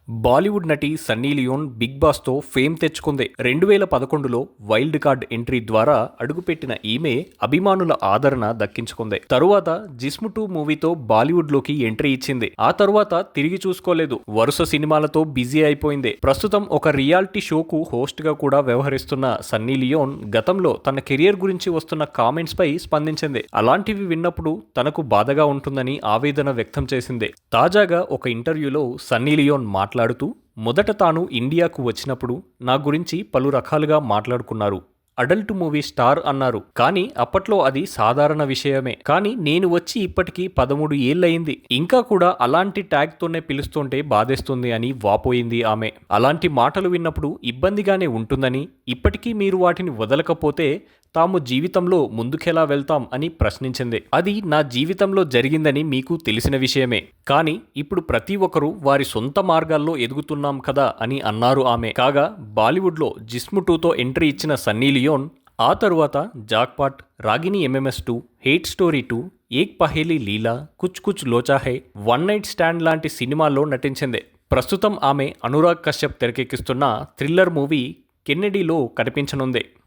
బాలీవుడ్ నటి Sunny Leone big బాస్తో fame తెచ్చుకుంది. 2011లో wild card entry ద్వారా అడుగుపెట్టిన ఈమె అభిమానుల ఆదరణ దక్కించుకుంది. తరువాత జిస్మ్ 2 మూవీతో బాలీవుడ్లోకి ఎంట్రీ ఇచ్చింది. ఆ తరువాత తిరిగి చూసుకోలేదు. వరుస సినిమాలతో బిజీ అయిపోయింది. ప్రస్తుతం ఒక రియాలిటీ షోకు హోస్ట్గా కూడా వ్యవహరిస్తున్న సన్నీ లియోన్ గతంలో తన కెరియర్ గురించి వస్తున్న కామెంట్స్ పై స్పందించింది. అలాంటివి విన్నప్పుడు తనకు బాధగా ఉంటుందని ఆవేదన వ్యక్తం చేసింది. తాజాగా ఒక ఇంటర్వ్యూలో సన్నీ లియోన్ మాట్లాడుతూ, మొదట తాను ఇండియాకు వచ్చినప్పుడు నా గురించి పలు రకాలుగా మాట్లాడుకున్నారు. అడల్ట్ మూవీ స్టార్ అన్నారు. కానీ అప్పట్లో అది సాధారణ విషయమే. కానీ నేను వచ్చి ఇప్పటికీ 13 ఏళ్లయింది. ఇంకా కూడా అలాంటి ట్యాగ్తోనే పిలుస్తుంటే బాధేస్తుంది అని వాపోయింది ఆమె. అలాంటి మాటలు విన్నప్పుడు ఇబ్బందిగానే ఉంటుందని, ఇప్పటికీ మీరు వాటిని వదలకపోతే తాము జీవితంలో ముందుకెలా వెళ్తాం అని ప్రశ్నించింది. అది నా జీవితంలో జరిగిందని మీకు తెలిసిన విషయమే. కానీ ఇప్పుడు ప్రతి ఒక్కరూ వారి సొంత మార్గాల్లో ఎదుగుతున్నాం కదా అని అన్నారు ఆమె. కాగా బాలీవుడ్లో జిస్మ్ 2తో ఎంట్రీ ఇచ్చిన సన్నీ లియోన్ ఆ తరువాత జాక్పాట్, రాగిని MMS 2, హేట్ స్టోరీ 2, ఏక్ పహేలీ లీలా, కుచ్ కుచ్ లోచా హై, వన్ నైట్ స్టాండ్ లాంటి సినిమాల్లో నటించింది. ప్రస్తుతం ఆమె అనురాగ్ కశ్యప్ తెరకెక్కిస్తున్న థ్రిల్లర్ మూవీ కెన్నెడీలో కనిపించనుంది.